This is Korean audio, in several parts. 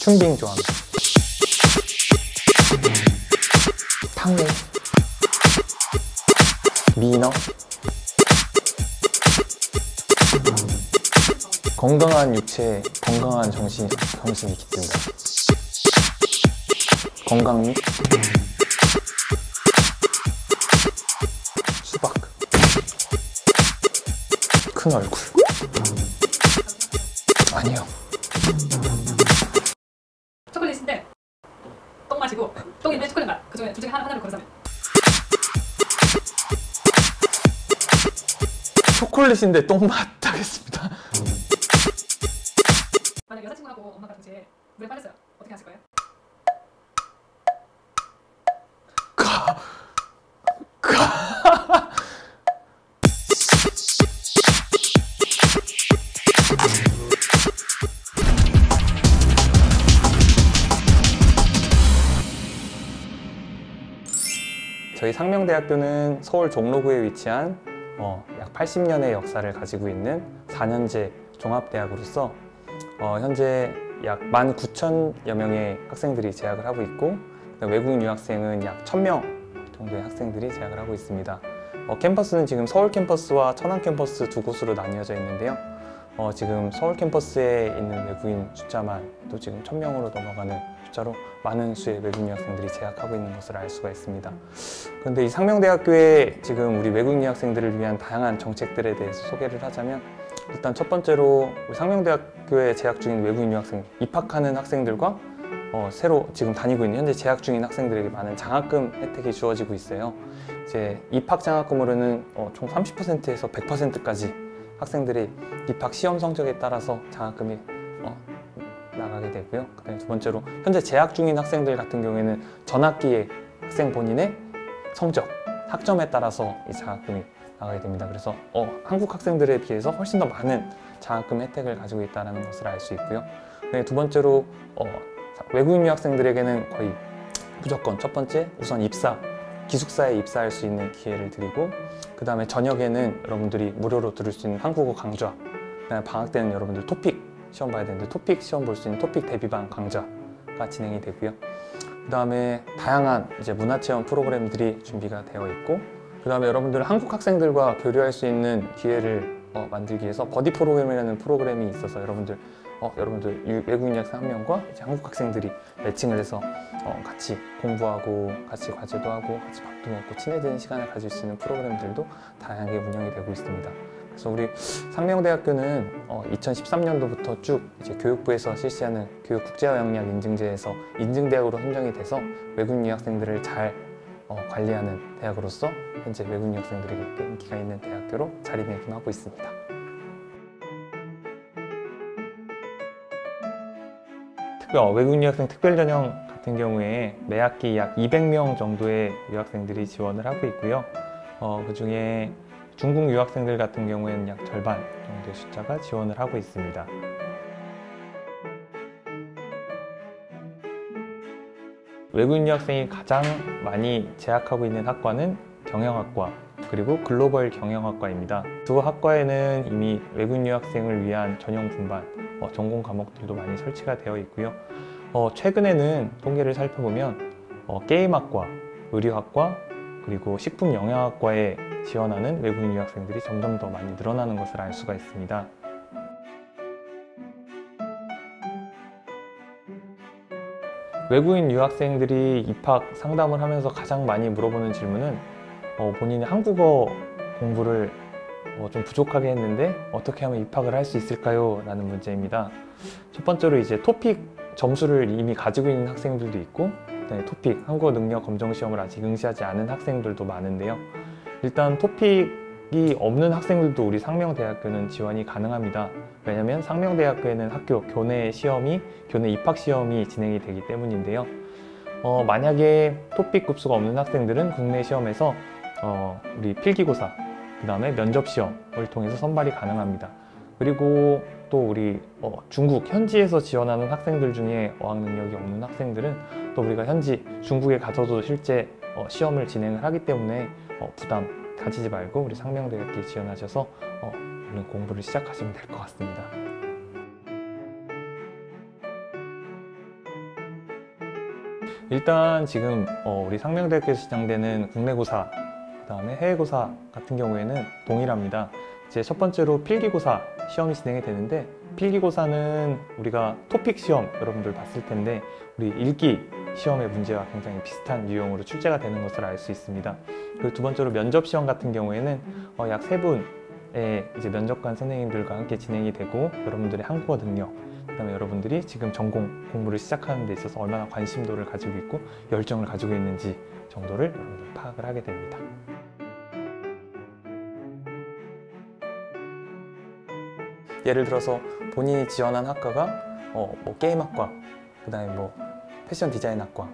춘빙 좋아합니다. 탕후루, 민어, 건강한 육체에 건강한 정신이 깃든다. 건강미, 수박, 큰 얼굴. 아니요. 초콜릿인데 똥 맛이고 똥인데 초콜릿 맛. 그 중에 둘 중에 하나를 고르자면 초콜릿인데 똥맛 하겠습니다. 만약 여자친구하고 엄마가 동시에 물에 빠졌어요. 어떻게 하실 거예요? 저희 상명대학교는 서울 종로구에 위치한 약 80년의 역사를 가지고 있는 4년제 종합대학으로서 현재 약 19,000여 명의 학생들이 재학을 하고 있고, 외국인 유학생은 약 1,000명 정도의 학생들이 재학을 하고 있습니다. 캠퍼스는 지금 서울 캠퍼스와 천안 캠퍼스 두 곳으로 나뉘어져 있는데요. 지금 서울 캠퍼스에 있는 외국인 숫자만 또 지금 1,000명으로 넘어가는 숫자로 많은 수의 외국인 유학생들이 재학하고 있는 것을 알 수가 있습니다. 그런데 이 상명대학교에 지금 우리 외국인 유학생들을 위한 다양한 정책들에 대해서 소개를 하자면, 일단 첫 번째로 우리 상명대학교에 재학 중인 외국인 유학생, 입학하는 학생들과 새로 지금 다니고 있는 현재 재학 중인 학생들에게 많은 장학금 혜택이 주어지고 있어요. 이제 입학 장학금으로는 총 30%에서 100%까지 학생들의 입학 시험 성적에 따라서 장학금이 나가게 되고요. 그다음에 두 번째로 현재 재학 중인 학생들 같은 경우에는 전학기에 학생 본인의 성적, 학점에 따라서 이 장학금이 나가게 됩니다. 그래서 한국 학생들에 비해서 훨씬 더 많은 장학금 혜택을 가지고 있다는 것을 알 수 있고요. 그다음에 두 번째로 외국인 유학생들에게는 거의 무조건 첫 번째 우선 기숙사에 입사할 수 있는 기회를 드리고, 그 다음에 저녁에는 여러분들이 무료로 들을 수 있는 한국어 강좌, 그다음에 방학 때는 여러분들 토픽 시험 봐야 되는데 토픽 시험 볼 수 있는 토픽 대비반 강좌가 진행이 되고요. 그 다음에 다양한 이제 문화체험 프로그램들이 준비가 되어 있고, 그 다음에 여러분들 한국 학생들과 교류할 수 있는 기회를 만들기 위해서 버디 프로그램이라는 프로그램이 있어서 여러분들 외국인 학생 한 명과 이제 한국 학생들이 매칭을 해서 같이 공부하고 같이 과제도 하고 같이 밥도 먹고 친해지는 시간을 가질 수 있는 프로그램들도 다양하게 운영이 되고 있습니다. 그래서 우리 상명대학교는 2013년도부터 쭉 이제 교육부에서 실시하는 교육 국제화 역량 인증제에서 인증대학으로 선정이 돼서 외국인 유학생들을 잘 관리하는 대학으로서 현재 외국인 유학생들에게 꽤 인기가 있는 대학교로 자리매김하고 있습니다. 외국인 유학생 특별전형 같은 경우에 매 학기 약 200명 정도의 유학생들이 지원을 하고 있고요. 그 중에 중국 유학생들 같은 경우에는 약 절반 정도의 숫자가 지원을 하고 있습니다. 외국인 유학생이 가장 많이 재학하고 있는 학과는 경영학과 그리고 글로벌 경영학과입니다. 두 학과에는 이미 외국인 유학생을 위한 전용 분반, 전공 과목들도 많이 설치가 되어 있고요. 최근에는 통계를 살펴보면 게임학과, 의류학과, 그리고 식품영양학과에 지원하는 외국인 유학생들이 점점 더 많이 늘어나는 것을 알 수가 있습니다. 외국인 유학생들이 입학 상담을 하면서 가장 많이 물어보는 질문은 본인이 한국어 공부를 좀 부족하게 했는데 어떻게 하면 입학을 할 수 있을까요? 라는 문제입니다. 첫 번째로 이제 토픽 점수를 이미 가지고 있는 학생들도 있고, 그다음에 토픽 한국어 능력 검정 시험을 아직 응시하지 않은 학생들도 많은데요. 일단 토픽이 없는 학생들도 우리 상명대학교는 지원이 가능합니다. 왜냐하면 상명대학교에는 학교 교내 입학 시험이 진행이 되기 때문인데요. 만약에 토픽 급수가 없는 학생들은 국내 시험에서 우리 필기고사, 그 다음에 면접 시험을 통해서 선발이 가능합니다. 그리고 또 우리 중국 현지에서 지원하는 학생들 중에 어학 능력이 없는 학생들은 또 우리가 현지 중국에 가서도 실제 시험을 진행을 하기 때문에 부담 가지지 말고 우리 상명대학교에 지원하셔서 얼른 공부를 시작하시면 될 것 같습니다. 일단 지금 우리 상명대학교에서 시작되는 국내고사, 그다음에 해외고사 같은 경우에는 동일합니다. 이제 첫 번째로 필기고사 시험이 진행이 되는데, 필기고사는 우리가 토픽 시험 여러분들 봤을 텐데 우리 읽기 시험의 문제와 굉장히 비슷한 유형으로 출제가 되는 것을 알 수 있습니다. 그리고 두 번째로 면접 시험 같은 경우에는 약 3분의 이제 면접관 선생님들과 함께 진행이 되고, 여러분들의 한국어 능력, 그다음에 여러분들이 지금 전공 공부를 시작하는 데 있어서 얼마나 관심도를 가지고 있고 열정을 가지고 있는지 정도를 여러분들 파악을 하게 됩니다. 예를 들어서 본인이 지원한 학과가 뭐 게임학과, 그다음에 뭐 패션 디자인학과,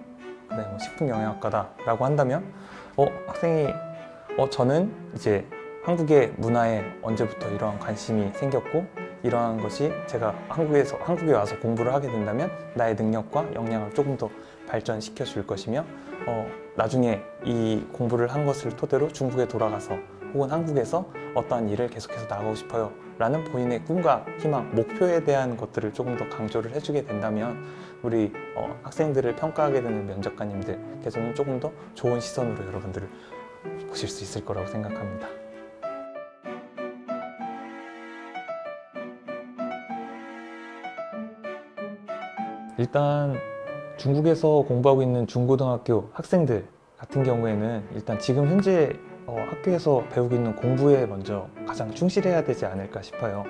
그다음에 뭐 식품영양학과다라고 한다면 학생이 저는 이제 한국의 문화에 언제부터 이러한 관심이 생겼고, 이러한 것이 제가 한국에 와서 공부를 하게 된다면 나의 능력과 역량을 조금 더 발전시켜 줄 것이며, 나중에 이 공부를 한 것을 토대로 중국에 돌아가서 혹은 한국에서 어떠한 일을 계속해서 나가고 싶어요 라는 본인의 꿈과 희망, 목표에 대한 것들을 조금 더 강조를 해주게 된다면 우리 학생들을 평가하게 되는 면접관님들께서는 조금 더 좋은 시선으로 여러분들을 보실 수 있을 거라고 생각합니다. 일단 중국에서 공부하고 있는 중고등학교 학생들 같은 경우에는 일단 지금 현재 학교에서 배우고 있는 공부에 먼저 가장 충실해야 되지 않을까 싶어요.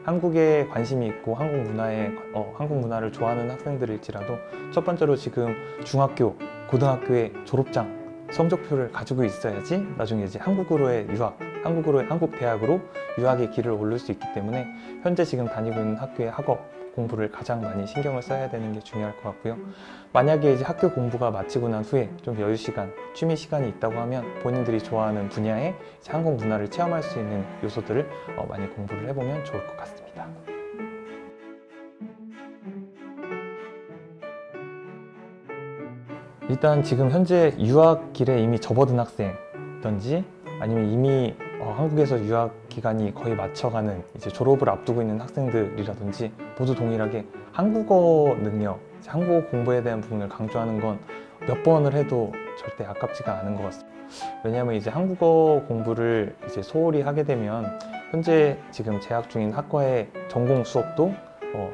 한국에 관심이 있고 한국 문화를 좋아하는 학생들일지라도 첫 번째로 지금 중학교, 고등학교의 졸업장, 성적표를 가지고 있어야지 나중에 이제 한국 대학으로 유학의 길을 오를 수 있기 때문에 현재 지금 다니고 있는 학교의 학업 공부를 가장 많이 신경을 써야 되는 게 중요할 것 같고요. 만약에 이제 학교 공부가 마치고 난 후에 좀 여유 시간, 취미 시간이 있다고 하면 본인들이 좋아하는 분야의 이제 한국 문화를 체험할 수 있는 요소들을 많이 공부를 해보면 좋을 것 같습니다. 일단 지금 현재 유학 길에 이미 접어든 학생이든지 아니면 이미 한국에서 유학 기간이 거의 맞춰가는 이제 졸업을 앞두고 있는 학생들이라든지 모두 동일하게 한국어 능력, 한국어 공부에 대한 부분을 강조하는 건 몇 번을 해도 절대 아깝지가 않은 것 같습니다. 왜냐하면 이제 한국어 공부를 이제 소홀히 하게 되면 현재 지금 재학 중인 학과의 전공 수업도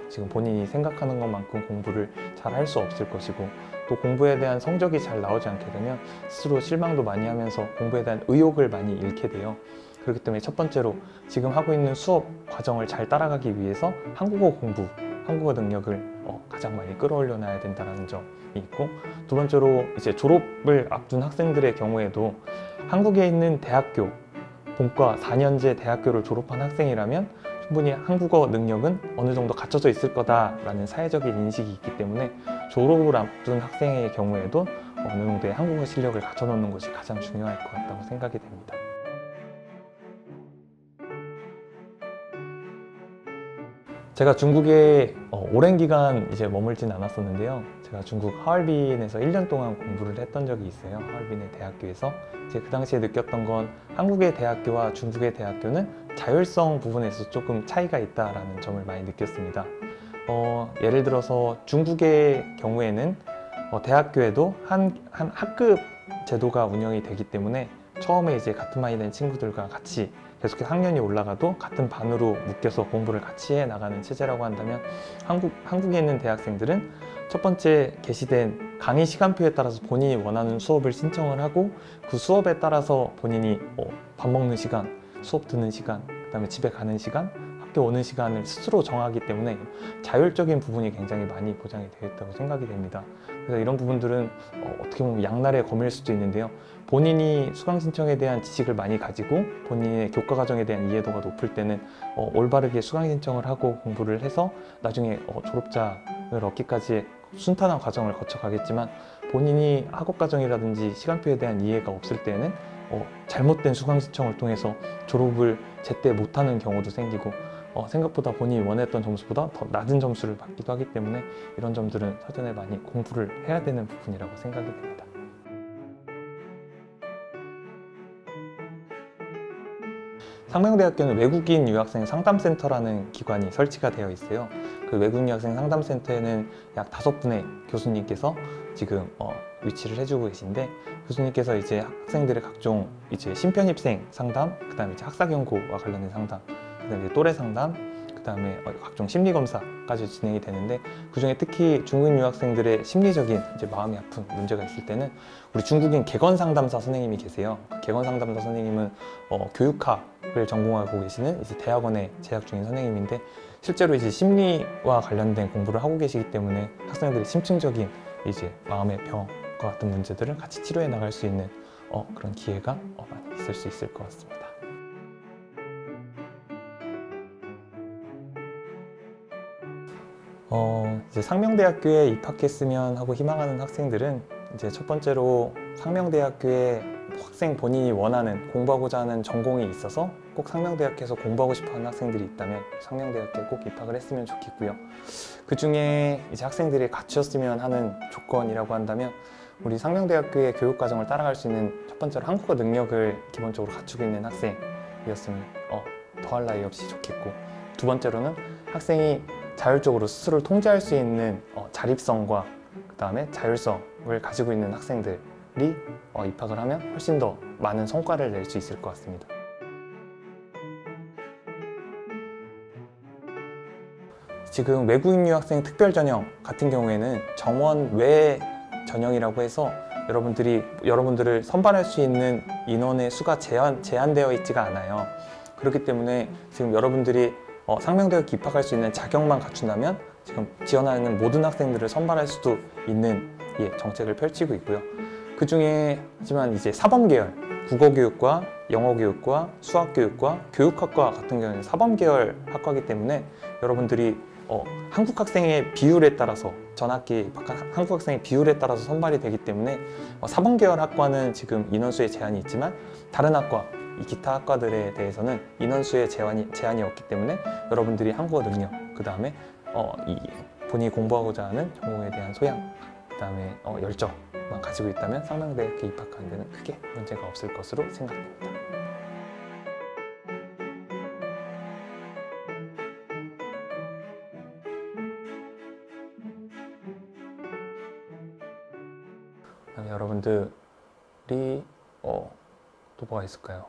지금 본인이 생각하는 것만큼 공부를 잘 할 수 없을 것이고, 또 공부에 대한 성적이 잘 나오지 않게 되면 스스로 실망도 많이 하면서 공부에 대한 의욕을 많이 잃게 돼요. 그렇기 때문에 첫 번째로 지금 하고 있는 수업 과정을 잘 따라가기 위해서 한국어 능력을 가장 많이 끌어올려 놔야 된다는 점이 있고, 두 번째로 이제 졸업을 앞둔 학생들의 경우에도 한국에 있는 대학교, 본과 4년제 대학교를 졸업한 학생이라면 충분히 한국어 능력은 어느 정도 갖춰져 있을 거다라는 사회적인 인식이 있기 때문에 졸업을 앞둔 학생의 경우에도 어느 정도의 한국어 실력을 갖춰놓는 것이 가장 중요할 것 같다고 생각이 됩니다. 제가 중국에 오랜 기간 이제 머물진 않았었는데요. 제가 중국 하얼빈에서 1년 동안 공부를 했던 적이 있어요. 하얼빈의 대학교에서. 이제 그 당시에 느꼈던 건 한국의 대학교와 중국의 대학교는 자율성 부분에서 조금 차이가 있다라는 점을 많이 느꼈습니다. 예를 들어서 중국의 경우에는 대학교에도 한 학급 제도가 운영이 되기 때문에 처음에 이제 같은 반이 된 친구들과 같이 계속해서 학년이 올라가도 같은 반으로 묶여서 공부를 같이 해 나가는 체제라고 한다면, 한국에 있는 대학생들은 첫 번째 게시된 강의 시간표에 따라서 본인이 원하는 수업을 신청을 하고 그 수업에 따라서 본인이 밥 먹는 시간, 수업 듣는 시간, 그다음에 집에 가는 시간, 학교 오는 시간을 스스로 정하기 때문에 자율적인 부분이 굉장히 많이 보장이 되어 있다고 생각이 됩니다. 그래서 이런 부분들은 어떻게 보면 양날의 검일 수도 있는데요. 본인이 수강 신청에 대한 지식을 많이 가지고 본인의 교과 과정에 대한 이해도가 높을 때는 올바르게 수강 신청을 하고 공부를 해서 나중에 졸업장을 얻기까지의 순탄한 과정을 거쳐가겠지만, 본인이 학업 과정이라든지 시간표에 대한 이해가 없을 때는 잘못된 수강 신청을 통해서 졸업을 제때 못하는 경우도 생기고, 생각보다 본인이 원했던 점수보다 더 낮은 점수를 받기도 하기 때문에 이런 점들은 사전에 많이 공부를 해야 되는 부분이라고 생각이 됩니다. 상명대학교는 외국인 유학생 상담센터라는 기관이 설치가 되어 있어요. 그 외국인 유학생 상담센터에는 약 5분의 교수님께서 지금 위치를 해주고 계신데, 교수님께서 이제 학생들의 각종 이제 신편입생 상담, 그다음에 이제 학사경고와 관련된 상담, 그다음에 이제 또래 상담, 그다음에 각종 심리 검사까지 진행이 되는데, 그중에 특히 중국인 유학생들의 심리적인 이제 마음이 아픈 문제가 있을 때는 우리 중국인 객원 상담사 선생님이 계세요. 그 객원 상담사 선생님은 교육학을 전공하고 계시는 이제 대학원에 재학 중인 선생님인데, 실제로 이제 심리와 관련된 공부를 하고 계시기 때문에 학생들의 심층적인 이제 마음의 병과 같은 문제들을 같이 치료해 나갈 수 있는 그런 기회가 많이 있을 수 있을 것 같습니다. 이제 상명대학교에 입학했으면 하고 희망하는 학생들은 이제 첫 번째로 상명대학교에 학생 본인이 원하는 공부하고자 하는 전공이 있어서 꼭 상명대학교에서 공부하고 싶어하는 학생들이 있다면 상명대학교에 꼭 입학을 했으면 좋겠고요. 그 중에 이제 학생들이 갖추었으면 하는 조건이라고 한다면, 우리 상명대학교의 교육과정을 따라갈 수 있는 첫 번째로 한국어 능력을 기본적으로 갖추고 있는 학생이었으면 더할 나위 없이 좋겠고, 두 번째로는 학생이 자율적으로 스스로를 통제할 수 있는 자립성과 그 다음에 자율성을 가지고 있는 학생들이 입학을 하면 훨씬 더 많은 성과를 낼 수 있을 것 같습니다. 지금 외국인 유학생 특별전형 같은 경우에는 정원 외 전형이라고 해서 여러분들을 선발할 수 있는 인원의 수가 제한되어 있지가 않아요. 그렇기 때문에 지금 여러분들이 상명대학교 입학할 수 있는 자격만 갖춘다면 지금 지원하는 모든 학생들을 선발할 수도 있는 정책을 펼치고 있고요. 그 중에 하지만 이제 사범계열, 국어교육과 영어교육과 수학교육과 교육학과 같은 경우는 사범계열 학과이기 때문에 여러분들이 한국 학생의 비율에 따라서 전학기에 입학한 한국 학생의 비율에 따라서 선발이 되기 때문에 사범계열 학과는 지금 인원수에 제한이 있지만 다른 학과, 이 기타 학과들에 대해서는 인원수에 제한이 없기 때문에 여러분들이 한국어 능력, 그 다음에 본인이 공부하고자 하는 전공에 대한 소양, 그 다음에 열정만 가지고 있다면 상명대학교에 입학하는 데는 크게 문제가 없을 것으로 생각됩니다. 여러분들이 또 뭐가 있을까요?